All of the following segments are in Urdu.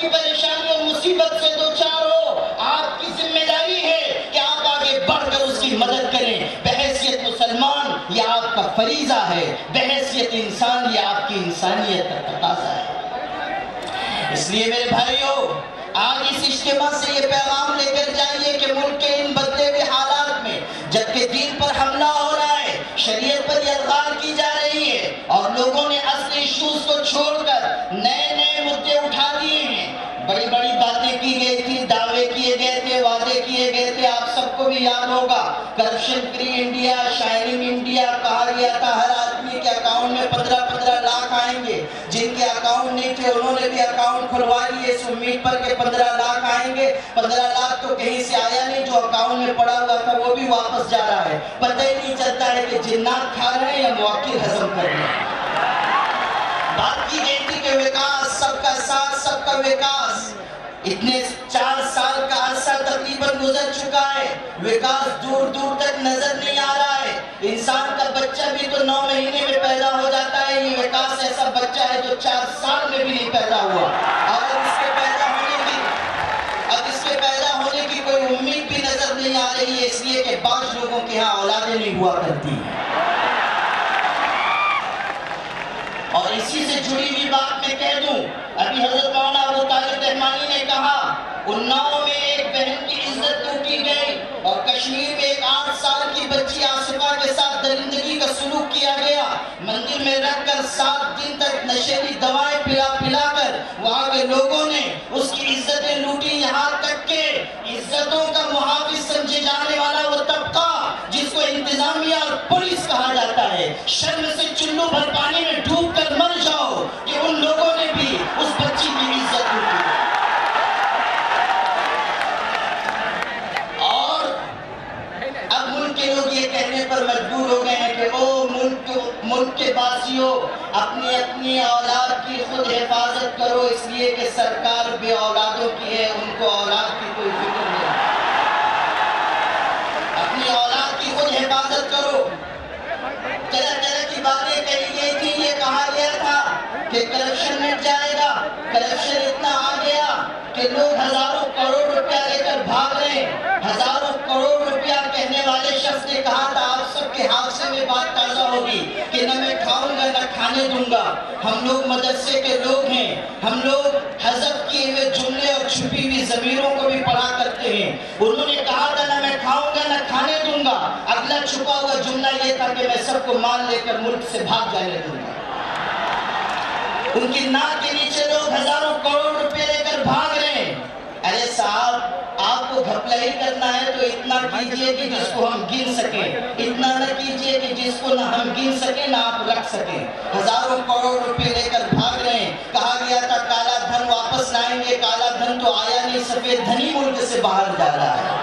پریشانی اور مصیبت سے دو چار ہو، آپ کی ذمہ داری ہے کہ آپ آگے بڑھ کر اس کی مدد کریں۔ بحیثیت مسلمان یہ آپ کا فریضہ ہے، بحیثیت انسان یہ آپ کی انسانیت کا تقاضا ہے۔ اس لیے میرے بھائیوں، آج اس اجتماع سے یہ پیغام لے کر جائیے کہ ملک کے ان بدلے ہوئے حالات میں جبکہ دین پر حملہ ہو رہا ہے، شریعت پر الغار کی جا رہی ہے اور لوگوں نے اصلی ایشوز کو چھوڑ کر نئے نئے مدعے اٹھا دیے ہیں، بڑی بڑی باتیں کی گئی تھی، دعوے کیے گئے تھے، وعدے کیے گئے تھے، آپ سب کو بھی یاد ہوگا۔ Corruption free India, shining India کہا گیا تھا، ہر آدمی کے اکاؤنٹ میں 15 لاکھ آئیں گے، جن کے اکاؤنٹ نہیں تھے انہوں نے بھی اکاؤنٹ کھلوا لیے اس امید پر کہ 15 لاکھ آئیں گے۔ 15 لاکھ تو کہیں سے آیا نہیں، جو اکاؤنٹ میں پڑا ہوا تھا وہ بھی واپس جا رہا ہے، پتہ ہی نہیں چلتا ہے کہ جنات کھا رہے ہیں یا موکل ہضم کر رہے ہیں۔ بات کی گئی تھی کہ وکاس، سب کا ساتھ، سب کا وکاس، اتنے 4 سال کا عرصہ تقریباً گزر چکا ہے، وکاس دور دور تک نظر نہیں آ رہا ہے۔ انسان کا بچہ بھی تو 9 مہینے میں پیدا ہو جاتا ہے، یہ وکاس ایسا بچہ ہے جو 4 سال میں بھی نہیں پیدا ہوا، اور اس کے پیدا ہونے کی کوئی امید بھی نظر نہیں آ رہی ہے، اس لیے کہ بعض لوگوں کے ہاں اولادیں نہیں ہوا کرتی ہیں۔ اور اسی سے جڑی ہوئی بات میں کہہ دوں، ابھی حضرت مولانا ابو طالب رحمانی نے کہا اناؤ میں ایک بہن کی عزت لوٹی گئی اور کشمیر میں ایک 8 سال کی بچی آصفہ کے ساتھ درندگی کا سلوک کیا گیا، مندر میں رکھ کر 7 دن تک نشیلی دوائیں پلا پلا کر وہاں کے لوگوں نے اس کی عزتیں لوٹی، یہاں تک کہ عزتوں کا محافظ سمجھے جانے والا وہ طبقہ جس کو انتظامیہ اور پولیس کہا جاتا ہے، شرم سے چلو بھر پانی میں ڈوب کر مر جاؤ کہ ان لوگوں نے بھی اس بچی کی عزت لوٹی۔ اور اب ملک کے لوگ یہ کہنے پر مجبور ہو گئے ہیں کہ او ملک کے باسیوں، اپنی اپنی اولاد کی خود حفاظت کرو، اس لیے کہ سرکار بے اولادوں کی ہے، ان کو اولاد کی کوئی فکر نہیں، اپنی اولاد کی خود حفاظت کرو۔ طرح طرح کی باتیں کہی گئی تھی، یہ کہا گیا تھا کہ کرپشن مٹ جائے گا، کرپشن اتنا آ گیا کہ لوگ ہزاروں کروڑ روپیہ لے کر بھاگ رہے ہیں۔ ہزاروں کروڑ روپیہ کہنے والے شخص نے کہا تھا، آپ سب کے حادثے میں بات تازہ ہوگی کہ نہ میں کھاؤں گا نہ کھانے دوں گا۔ ہم لوگ مدرسے کے لوگ ہیں، ہم لوگ حذف کیے ہوئے جملے اور چھپی ہوئی ضمیروں کو بھی پڑھا کرتے ہیں۔ انہوں نے کہا تھا نہ میں کھاؤں گا نہ کھانے دوں گا، اگلا چھپا ہوا جملہ یہ تھا کہ میں سب کو مال لے کر ملک سے بھاگ جانے دوں گا۔ ان کی ناک کے نیچے لوگ ہزاروں کروڑ روپے لے کر بھاگ رہے ہیں۔ ارے صاحب، آپ کو گھپلا ہی کرنا ہے تو اتنا کیجئے کہ جس کو ہم گن سکیں، اتنا نہ کیجئے کہ جس کو نہ ہم گن سکیں نہ آپ رکھ سکیں۔ ہزاروں کروڑ روپے لے کر بھاگ رہے ہیں، کہا گیا تھا کالا دھن واپس لائیں گے، کالا دھن تو آیا نہیں، سفید دھن ہی ملک سے باہر جا رہا ہے۔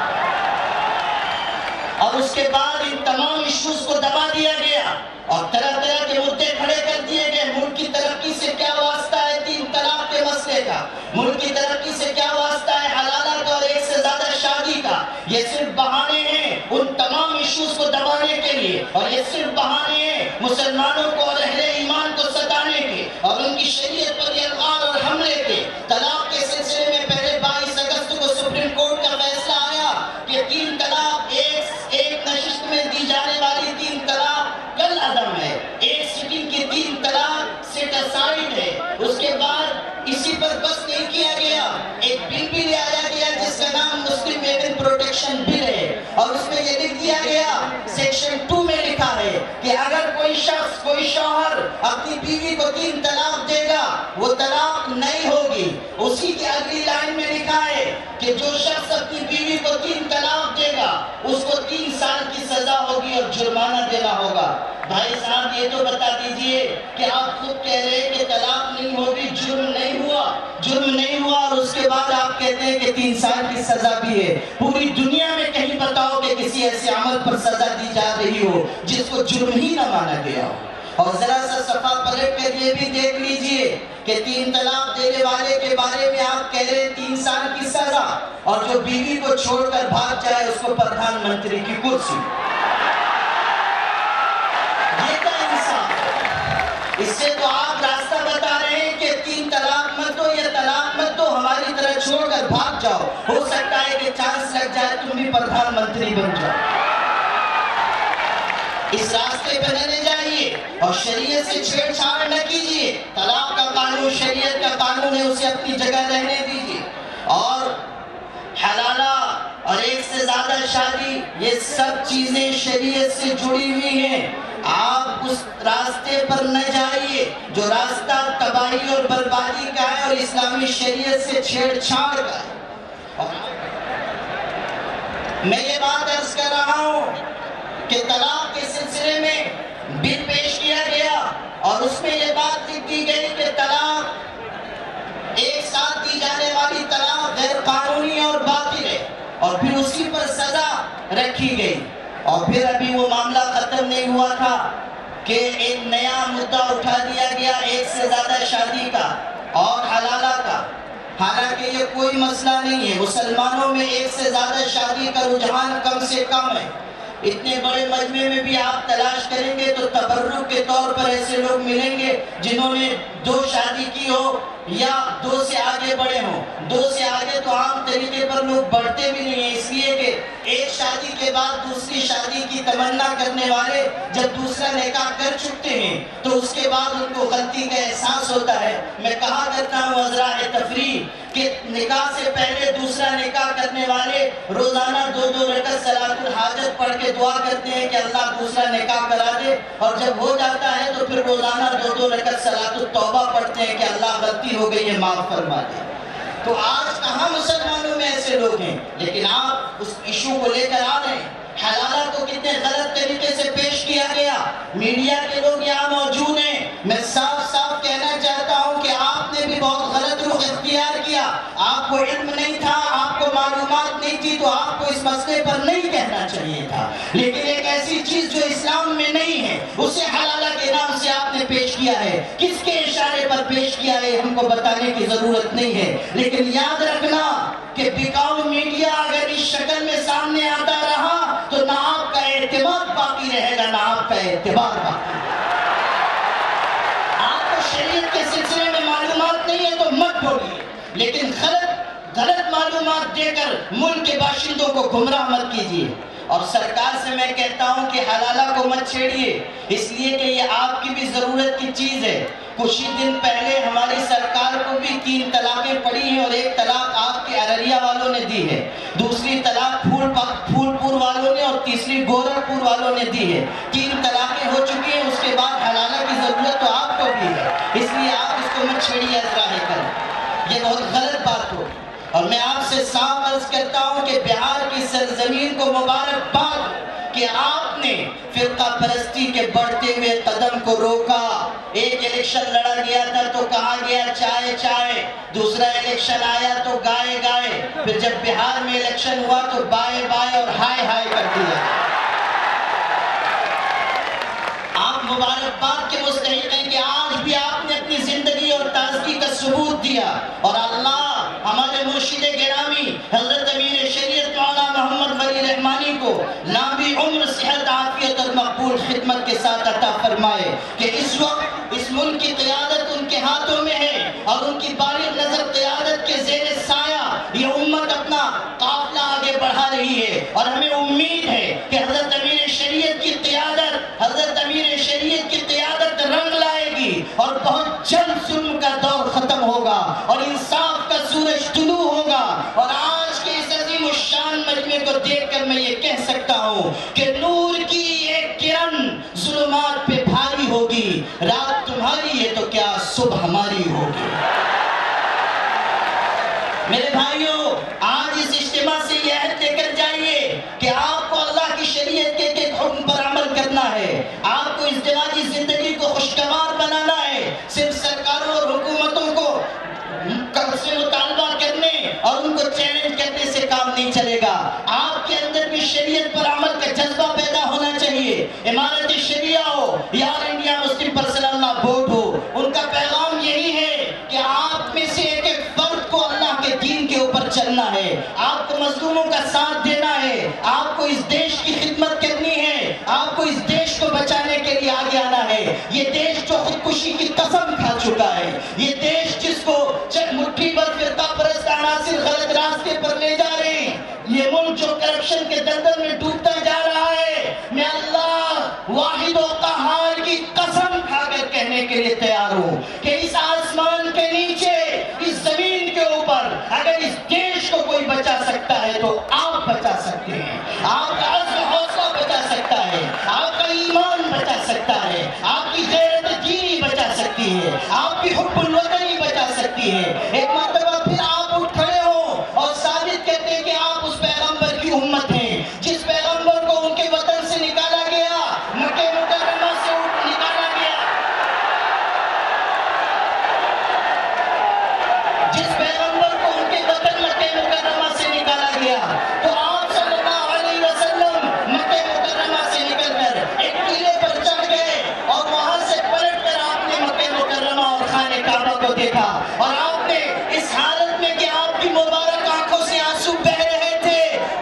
اور اس کے بعد ان تمام ایشوز کو دبا دیا گیا اور طرح طرح کے مدعے کھڑے کر دیے گئے۔ ملک کی ترقی سے کیا واسطہ ہے 3 طلاق کے مسئلے کا؟ ملک کی ترقی سے کیا واسطہ ہے حلالہ کا اور ایک سے زیادہ شادی کا؟ یہ صرف بہانے ہیں ان تمام ایشوز کو دبانے کے لیے، اور یہ صرف بہانے ہیں مسلمانوں کو اور اہل ایمان کو ستانے کے اور ان کی شریعت پر الغار اور حملے کے۔ طلاق کے سلسلے میں پہلے 22 اگست کو سپریم کورٹ کا فیصلہ آیا کہ 3 طلاق ایک نشست میں دی جانے والی 3 طلاق کل عدم ہے، ایک سٹنگ کی 3 طلاق سیٹ اسائیڈ ہے۔ اس کے بعد اسی پر بس نہیں کیا گیا، ایک بل بھی لے آیا گیا جس کا نام مسلم ویمن پروٹیکشن بل ہے، اور اس میں یہ لکھ دیا گیا، سیکشن 2 میں لکھا ہے کہ اگر کوئی شخص، کوئی شوہر اپنی بیوی کو 3 طلاق دے گا وہ طلاق نہیں ہوگی۔ اسی کی اگلی لائن میں لکھا ہے کہ جو شخص اپنی بیوی کو 3 طلاق دے گا اس کو 3 سال کی سزا ہوگی اور جرمانہ دینا ہوگا۔ بھائی صاحب یہ تو بتا دیجئے کہ آپ خود کہہ رہے ہیں کہ طلاق نہیں ہوگی، جرم نہیں ہوا اور اس کے بعد آپ کہتے ہیں کہ 3 سال کی سزا بھی ہے۔ پوری دنیا میں کہیں بتاؤ کہ کسی ایسے عمل پر سزا دی جا رہی ہو جس کو جرم ہی نہ مانا گیا ہو۔ اور ذرا سا صفحہ پلٹ کر یہ بھی دیکھ لیجئے کہ 3 طلاق دینے والے کے بارے میں آپ کہہ رہے ہیں 3 سال کی سزا، اور جو بیوی کو چھوڑ کر بھاگ جائے اس کو پردھان منتری کی کرسی۔ اس سے تو آپ راستہ بتا رہے ہیں کہ 3 طلاق مت دو یا طلاق مت دو، ہماری طرح چھوڑ کر بھاگ جاؤ، ہو سکتا ہے کہ چانس لگ جائے تم بھی پردھان منتری بن جاؤ۔ اس راستے پہ نہ جائیے اور شریعت سے چھیڑ چھاڑ نہ کیجیے۔ طلاق کا قانون شریعت کا قانون ہے، اسے اپنی جگہ رہنے دیجیے۔ اور حلالہ اور ایک سے زیادہ شادی، یہ سب چیزیں شریعت سے جڑی ہوئی ہیں۔ آپ اس راستے پر نہ جائیے جو راستہ تباہی اور بربادی کا ہے اور اسلامی شریعت سے چھیڑ چھاڑ کا ہے۔ میں یہ بات عرض کر رہا ہوں کہ طلاق کے سلسلے میں بل پیش کیا گیا اور اس میں یہ بات لکھ دی گئی کہ طلاق ایک ساتھ دی جانے والی طلاق غیر قانونی اور باطل ہے، اور پھر اسی پر سزا رکھی گئی۔ اور پھر ابھی وہ معاملہ ختم نہیں ہوا تھا کہ ایک نیا مدعا اٹھا دیا گیا ایک سے زیادہ شادی کا اور حلالہ کا۔ حالانکہ یہ کوئی مسئلہ نہیں ہے، مسلمانوں میں ایک سے زیادہ شادی کا رجحان کم سے کم ہے۔ اتنے بڑے مجمع میں بھی آپ تلاش کریں گے تو تبرک کے طور پر ایسے لوگ ملیں گے جنہوں نے 2 شادی کی ہو یا 2 سے آگے بڑھے ہوں۔ 2 سے آگے تو عام طریقے پر لوگ بڑھتے بھی نہیں ہیں، اس لیے کہ ایک شادی کے بعد دوسری شادی کی تمنا کرنے والے جب دوسرا نکاح کر چکتے ہیں تو اس کے بعد ان کو غلطی کا احساس ہوتا ہے۔ میں کہا کرتا ہوں حضرات تفریح کہ نکاح سے پہلے دوسرا نکاح کرنے والے روزانہ 2 رکعت صلاۃ الحاجت پڑھ کے دعا کرتے ہیں کہ اللہ دوسرا نکاح کرا دے، اور جب ہو جاتا ہے تو پھر روزانہ 2 رکعت صلاۃ التوبہ پڑھتے ہیں کہ اللہ غلطی ہو گئی ہے معاف فرما دے۔ تو آج کہاں مسلمانوں میں ایسے لوگ ہیں، لیکن آپ اس ایشو کو لے کر آ رہے ہیں۔ حلالہ کو کتنے غلط طریقے سے پیش کیا گیا، میڈیا کے لوگ یہاں موجود ہیں۔ میں صاف صاف کہنا چاہتا ہوں کہ آپ نے بھی بہت غلط رخ اختیار کیا۔ آپ کو علم نہیں تھا، آپ کو معلومات نہیں تھی تو آپ کو اس مسئلے پر نہیں کہنا چاہیے تھا، لیکن ایک ایسی چیز جو اسلام میں نہیں ہے اسے حلالہ کے نام سے آپ نے پیش کیا ہے۔ کس کے اشارے پر پیش کیا ہے ہم کو بتانے کی ضرورت نہیں ہے، لیکن یاد رکھنا کہ بکاؤ میڈیا اگر اس شکل میں سامنے آتا رہا تو نہ آپ کا اعتماد باقی رہے گا، نہ آپ کا اعتبار باقی۔ آپ کو شریعت کے سلسلے میں معلومات نہیں ہے تو مت بولیے، لیکن غلط معلومات دے کر ملک کے باشندوں کو گمراہ مت کیجیے۔ اور سرکار سے میں کہتا ہوں کہ حلالہ کو مت چھیڑیے، اس لیے کہ یہ آپ کی بھی ضرورت کی چیز ہے۔ کچھ ہی دن پہلے ہماری سرکار کو بھی 3 طلاقیں پڑی ہیں، اور ایک طلاق آپ کے ارریہ والوں نے دی ہے، دوسری طلاق پھول پور والوں نے، اور تیسری گورکھپور والوں نے دی ہے۔ 3 طلاقیں ہو چکی ہیں، اس کے بعد حلالہ کی ضرورت تو آپ کو بھی ہے، اس لیے آپ اس کو مت چھیڑیے ازراہ کر، یہ بہت غلط بات ہو۔ اور میں آپ سے صاف عرض کرتا ہوں کہ بہار کی سرزمین کو مبارکباد کہ آپ نے فرقہ پرستی کے بڑھتے ہوئے قدم کو روکا۔ ایک الیکشن لڑا گیا تھا تو کہا گیا چائے چائے، دوسرا الیکشن آیا تو گائے گائے، پھر جب بہار میں الیکشن ہوا تو بائے بائے اور ہائے ہائے کر دیا۔ آپ مبارکباد کے مستحق ہیں کہ آج بھی آپ نے اپنی زندگی اور تازگی کا ثبوت دیا، اور اللہ ہمارے مرشد گرامی حضرت امیر شریعت مولانا محمد ولی رحمانی کو لمبی عمر، صحت، عافیت اور مقبول خدمت کے ساتھ عطا فرمائے کہ اس وقت اس ملک کی قیادت ان کے ہاتھوں میں ہے، اور ان کی بالغ نظر قیادت کے زیر سایہ یہ امت اپنا قافلہ آگے بڑھا رہی ہے، اور ہمیں امید ہے کہ حضرت امیر شریعت کی قیادت رنگ لائے گی، اور بہت جلد ظلم کا دور ختم ہوگا اور انصاف کا سورج طلوع ہوگا۔ اور آج کے اس عظیم الشان مجمع کو دیکھ کر میں یہ کہہ سکتا ہوں کہ نور کی ایک کرن ظلمات پہ بھاری ہوگی، رات تمہاری ہے تو کیا صبح ہماری ہوگی۔ میرے بھائیوں، آج اس اجتماع سے یہ عہد لے کر جائیے کہ آپ کو اللہ کی شریعت کے ایک حکم پر عمل کرنا ہے، آپ کو ازدواجی زندگی کو خوشگوار بنانا ہے۔ صرف سرکاروں اور حکومتوں کو سے مطالبہ کرنے اور ان کو چیلنج کرنے سے کام نہیں چلے گا، آپ کے اندر بھی شریعت پر عمل کا جذبہ پیدا ہونا چاہیے۔ امارت شریعہ ہو یا انڈیا مسلم پرسنل لا بورڈ ہو، ان کا پیغام یہی ہے کہ آپ میں سے ایک ایک فرد کو اللہ کے دین کے اوپر چلنا ہے، آپ کو مظلوموں کا ساتھ دینا ہے، آپ کو اس دیش کی خدمت کرنی ہے، آپ کو اس دیش کو بچانے کے لیے آگے آگے آنا ہے. یہ دیش جو خودکشی کی قسم کھا چکا ہے, یہ دیش جس کو مٹھی بھر فرقہ پرست عناصر غلط راستے پر لے جا رہے ہیں, یہ ملک جو کرپشن کے دلدل میں ڈوبتا جا رہا ہے, میں اللہ واحد و قہار کی قسم کھا کر کہنے کے لیے تیار ہوں کہ اس آسمان کے نیچے, اس زمین کے اوپر اگر اس دیش کو کوئی بچا سکتا ہے تو آپ بچا سکتے ہیں. آپ کا عزم حوصلہ بچا سکتا ہے, آپ کا ایمان بچا سکتا ہے, آپ کی غیرت دینی بچا سکتی ہے, آپ کی حب الوطنی بچا سکتی ہے. ایک مرتبہ پھر آپ اٹھ کھڑے ہو اور ثابت کرتے ہیں کہ آپ اس پیغمبر کی امت ہیں جس پیغمبر کو ان کے وطن سے نکالا گیا, مکہ مکرمہ سے نکالا گیا, جس پیغمبر کو ان کے وطن مکہ مکرمہ سے نکالا گیا. تو آپ صلی اللہ علیہ وسلم مکہ مکرمہ سے نکل کر ایک ٹیلے پر چڑھ گئے اور وہاں سے پلٹ کر آپ نے مکہ مکرمہ اور خانہ کعبہ کو دیکھا, اور آپ نے اس حالت میں کہ آپ کی مبارک آنکھوں سے آنسو بہ رہے تھے,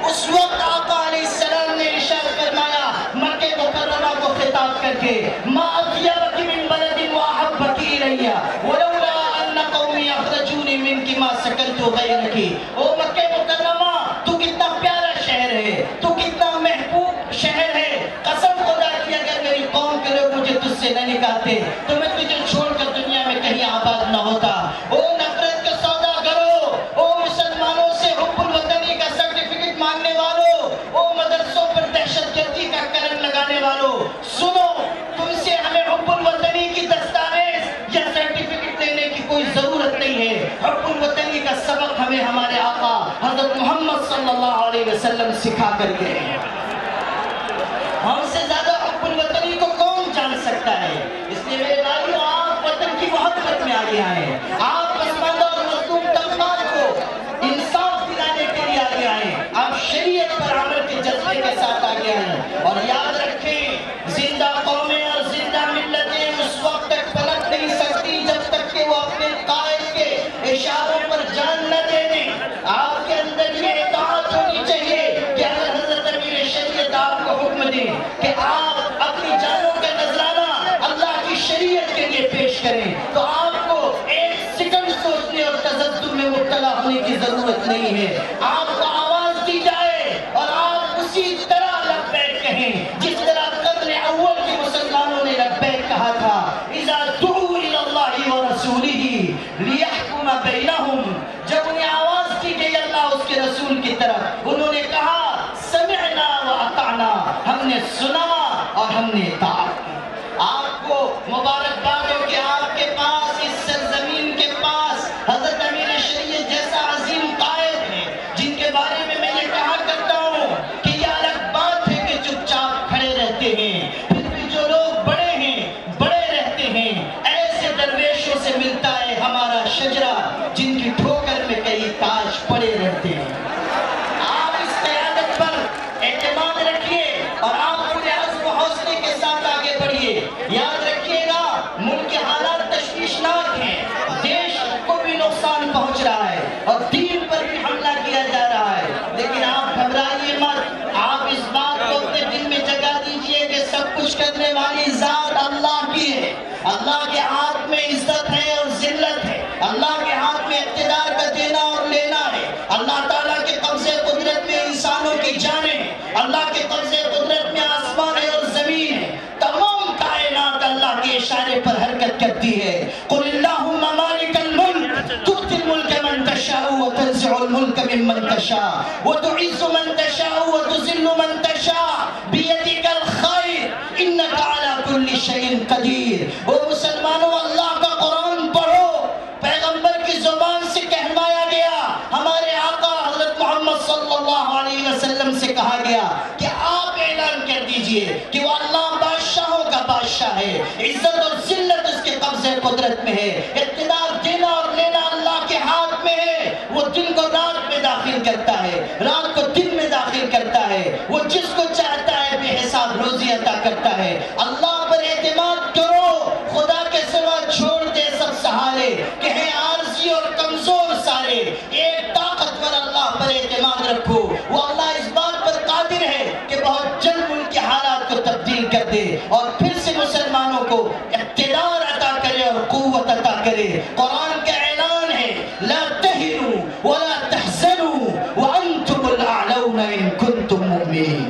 اس وقت آقا علیہ السلام نے ارشاد فرمایا مکہ مکرمہ کو خطاب کر کے, ما اطیبک من بلد واحبک الی ولولا ان قومی اخرجونی منک ما سکنت غیرک. او مکہ مکرمہ, تو کتنا پیارا شہر ہے, تو کتنا محبوب شہر ہے, قسم خدا کی اگر میری قوم کے لوگ مجھے تجھ سے نہ نکالتے تو میں تجھے چھوڑ کر دنیا میں کہیں آباد نہ ہوتا. او نفرت کا سودا کرو, او مسلمانوں سے حب الوطنی کا سرٹیفکیٹ مانگنے والوں, او مدرسوں پر دہشت گردی کا کرن لگانے والوں, سنو, تم سے ہمیں حب الوطنی کی دستاویز یا سرٹیفکیٹ لینے کی کوئی ضرورت نہیں ہے. حب الوطنی کا سبق ہمیں ہمارے آقا حضرت محمد صلی اللہ علیہ وسلم سکھا کر گئے ہیں. ہم سے زیادہ حب الوطنی کو کون جان سکتا ہے؟ اس لیے میرے بھائیو, آپ وطن کی محبت میں آگے آئیں, آپ پسماندہ اور مظلوم طبقات کو انصاف دلانے کے لیے آگے آئیں, آپ شریعت پر عمل کے جذبے کے ساتھ آگے آئیں. اور یاد رکھیں, زندہ قومیں اور زندہ ملتیں اس وقت تک پلٹ نہیں سکتی جب تک کہ وہ اپنے قائد کے اشاروں پر جان نہ دے دیں. آپ کے اندر یہ اطاعت ہونی چاہیے کہ اگر حضرت امیر شریعت آپ کو حکم دیں کہ آپ اپنی جانوں کا نذرانہ اللہ کی شریعت کے لیے پیش کریں تو آپ کو ایک سیکنڈ سوچنے اور تذبذب میں مبتلا ہونے کی ضرورت نہیں ہے. آپ کو آواز دی جائے اور آپ اسی طرح لبیک کہیں جس طرح قرن اول کے مسلمانوں نے لبیک کہا تھا. اذا دعوا الى اللہ ورسولہ لیحکم بینہم, جب انہیں آواز دی گئی اللہ اس کے رسول کی طرف, انہوں نے کہا سمعنا واطعنا, ہم نے سنا اور ہم نے اطاعت کی. آپ کو مبارکباد ہو کہ آپ کے پاس اس سرزمین کے پاس حضرت امیر شریعت جیسا عظیم قائد ہے جن کے بارے میں یہ کہا کرتا ہوں کہ یہ الگ بات ہے کہ چپ چاپ کھڑے رہتے ہیں, پھر بھی جو لوگ بڑے ہیں بڑے رہتے ہیں. ایسے درویشوں سے ملتا ہے ہمارا شجرہ جن کی ٹھوکر میں کئی تاج پڑے رہتے ہیں. آپ اس قیادت پر اعتماد رکھیے اور آپ پورے عزم و حوصلے کے ساتھ آگے بڑھیے. یاد رکھیے گا, ملک کے حالات تشویشناک ہیں, دیش کو بھی نقصان پہنچ رہا ہے اور دین پر بھی حملہ کیا جا رہا ہے, لیکن آپ گھبرائیے مت. آپ اس بات کو اپنے دل میں جگہ دیجئے کہ سب کچھ کرنے والی ذات اللہ کی ہے. اللہ کے ہاتھ میں عزت ہے اور ذلت ہے, اللہ کے ہاتھ میں اقتدار کا دینا اور لینا ہے. اللہ تعالیٰ کے قبضے قدرت میں انسانوں کی جانیں ہیں, اللہ کے قبضے قدرت میں آسمان ہے اور زمین ہے. تمام کائنات اللہ کے اشارے پر حرکت کرتی ہے. قل اللہم مالک الملک تؤتی الملک من تشاء وتنزع الملک ممن تشاء وتعز من تشاء وتذل من تشاء بیدک الخیر انک علی کل شیء قدیر. وہ مسلمانوں, اللہ کا قرآن پڑھو, پیغمبر کی زبان سے کہلوایا گیا, ہمارے آقا حضرت محمد صلی اللہ علیہ وسلم سے کہا گیا کہ آپ اعلان کر دیجئے کہ وہ اللہ بادشاہوں کا بادشاہ ہے, عزت اور ذلت اس کے قبضے قدرت میں ہے, اقتدار دینا اور لینا اللہ کے ہاتھ میں ہے. وہ دن کو رات میں داخل کرتا ہے, رات کو دن میں داخل کرتا ہے, وہ جس کو چاہتا ہے بے حساب روزی عطا کرتا ہے. اللہ پر اعتماد کرو, خدا کے سوا چھوڑ دے سب سہارے کہ ہیں عارضی اور کمزور سارے. ایک طاقتور اللہ پر اعتماد رکھو, وہ اللہ اس بات پر قادر ہے کہ بہت جلد ملک کے حالات کو تبدیل کر دے اور پھر سے مسلمانوں گے. قرآن کا اعلان ہے لا تہنوا ولا تحزنوا وانتم الاعلون ان کنتم مؤمنین.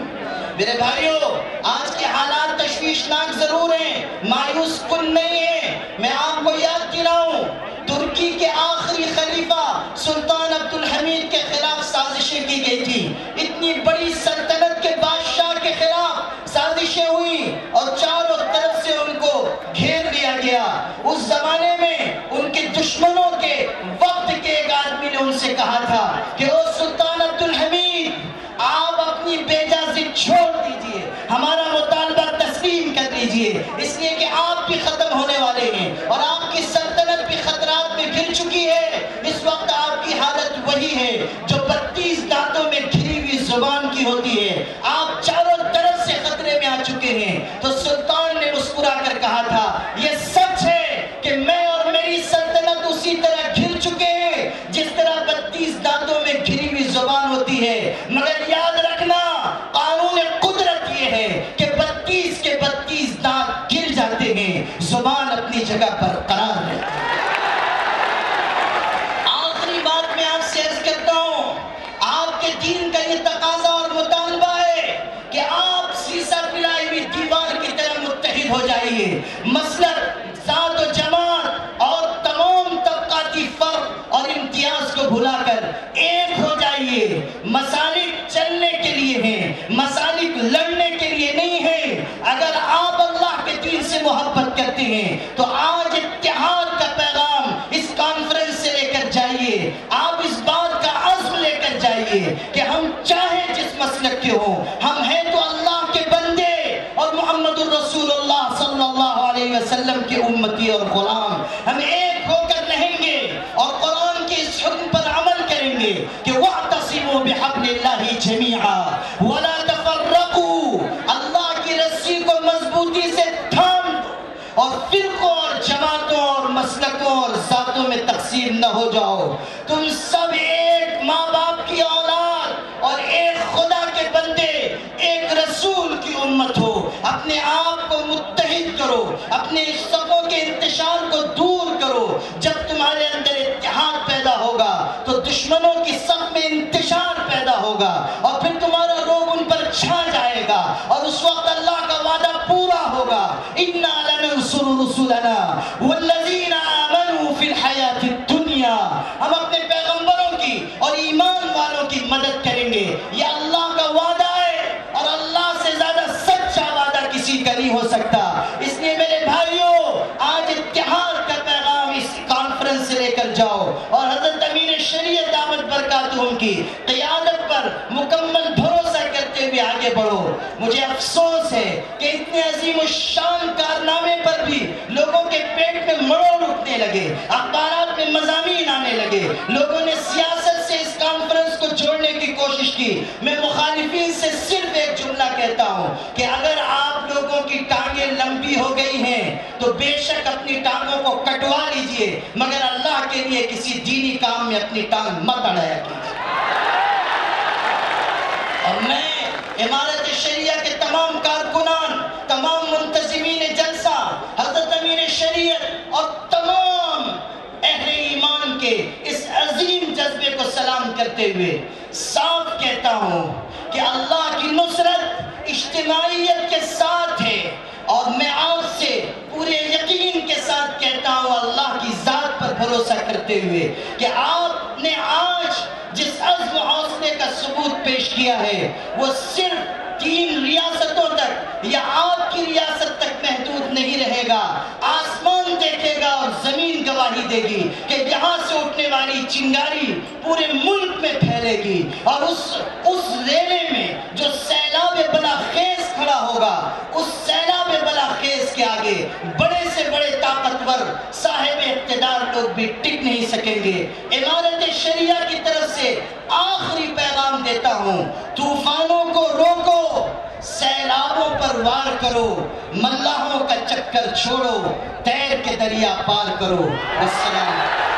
میرے بھائیو، آج کے حالات تشویشناک ضرور ہیں، مایوس کن نہیں ہیں. میں آپ کو یاد دلاؤں، ترکی کے آخری خلیفہ سلطان عبد الحمید کے خلاف سازشیں کی گئی تھی. اتنی بڑی سلطنت کے بادشاہ کے خلاف سازشیں ہوئی اور چاروں طرف سے ان کو گھیر لیا گیا. اس زمانے میں ان کے دشمنوں کے وقت کے ایک آدمی نے ان سے کہا تھا کہ او سلطان عبد الحمید، آپ اپنی بیجا ضد چھوڑ دیجئے، ہمارا مطالبہ تسلیم کر دیجئے، اس لیے کہ آپ بھی ختم ہونے والے ہیں اور آپ کی سلطنت بھی خطرات میں گر چکی ہے. اس وقت آپ کی حالت وہی ہے جو 32 دانتوں میں گھری ہوئی زبان کی ہوتی ہے. آپ چاروں طرف سے خطرے میں آ چکے ہیں. تو سلطان نے مسکرا کر کہا تھا یہ سچ ہے کہ میں اور میری سلطنت اسی طرح گر چکے ہیں جس طرح 32 دانتوں میں گھری ہوئی زبان ہوتی ہے، مگر یاد رکھنا قانون قدرت یہ ہے کہ 32 کے 32 دانت گر جاتے ہیں، زبان اپنی جگہ پر قرار رہتی ہے. آخری بات میں آپ سے عرض کرتا ہوں، آپ کے دین کا یہ تقاضا اور مطالبہ ہے کہ آپ سیسا پلائی ہوئی دیوار کی طرح متحد ہو جائیے. مسلک، ذات و جماعت اور تمام طبقاتی فرق اور امتیاز کو بھلا کر ایک ہو جائیے. مسالک چلنے کے لیے ہیں، مسالک لڑنے کے لیے نہیں ہیں. اگر آپ اللہ کے دین سے محبت کرتے ہیں تو آج اتحاد کا پیغام اس کانفرنس سے لے کر جائیے. آپ اس بات کا عزم لے کر جائیے کہ ہم چاہے جس مسلک کے ہوں، ہم ہیں تو اللہ کے بندے اور محمد الرسول اللہ صلی اللہ علیہ وسلم کے امتی اور غلام. ہم ایک ہو کر رہیں گے اور قرآن کے اس حکم پر عمل کریں گے کہ وَاعْتَصِمُوا بِحَبْلِ اللَّهِ جَمِيعًا وَلَا تَفَرَّقُوا. اللہ کی رسی کو مضبوطی سے تھام دو اور فرقوں اور جماعتوں اور مسلکوں اور ذاتوں میں تقسیم نہ ہو جاؤ. تم سب ایک ماں باپ کی اولاد اور ایک خدا کے بندے، ایک رسول کی امت ہو. اپنے آپ کو متحد کرو، اپنے صفوں کے انتشار کو دور کرو. جب تمہارے اندر اتحاد پیدا ہوگا تو دشمنوں کی صف میں انتشار پیدا ہوگا اور پھر تمہارا روب ان پر چھا جائے گا اور اس وقت اللہ کا وعدہ پورا ہوگا. اِنَّا لَنَنْصُرُ رُسُلَنَا وَالَّذِينَ آمَنُوا فِي الْحَيَاةِ الدُّنْيَا. ہم اپنے پیغمبروں کی اور ایمان والوں کی مدد کریں گے. یہ اللہ کا وعدہ ہے اور اللہ سے زیادہ سچا وعدہ کسی کا نہیں ہو سکتا. اس لیے میرے بھائیوں، آج اتحاد کا پیغام اس کانفرنس سے لے کر جاؤ اور حضرت امین شریعت دامت برکاتہم کی قیادت پر مکمل بھروسہ کرتے ہوئے آگے بڑھو. مجھے افسوس ہے کہ اتنے عظیم الشان کارنامے پر بھی لوگوں کے پیٹ میں مروڑ اٹھنے لگے، اخبارات میں مضامین آنے لگے، لوگوں نے سیاست سے اس کانفرنس کو جوڑنے کی کوشش کی. میں مخالفین سے صرف ایک جملہ کہتا ہوں کہ اگر آپ لوگوں کی ٹانگیں لمبی ہو گئی ہیں تو بے شک اپنی ٹانگوں کو کٹوا لیجئے، مگر اللہ کے لیے کسی دینی کام میں اپنی ٹانگ مت اڑایا کیجئے. اور میں امارت شریعہ کے تمام کارکنان، تمام منتظمین جلسہ، حضرت امین شریعت اور تمام اہل ایمان کے اس عظیم جذبے کو سلام کرتے ہوئے صاف کہتا ہوں کہ اللہ کی نصرت اجتماعیت کے ساتھ ہے. اور میں آپ سے پورے یقین کے ساتھ کہتا ہوں اللہ کی ذات پر بھروسہ کرتے ہوئے کہ آپ نے آج جس عزم و حوصلے کا ثبوت پیش کیا ہے وہ صرف 3 ریاستوں تک یا آپ کی ریاست تک محدود نہیں رہے گا. آسمان دیکھے گا اور زمین گواہی دے گی کہ یہاں سے اٹھنے والی چنگاری پورے ملک میں پھیلے گی اور اس ریلے میں جو سیلاب بلاخیز کھڑا ہوگا، اس سیلاب بلاخیز کے آگے بڑے سے بڑے طاقتور صاحب اقتدار لوگ بھی ٹک نہیں سکیں گے. امارت شریعہ کی طرف سے آخری پیغام دیتا ہوں، طوفانوں کو روکو، سیلابوں پر وار کرو، ملاحوں کا چکر چھوڑو، تیر کے دریا پار کرو. السلام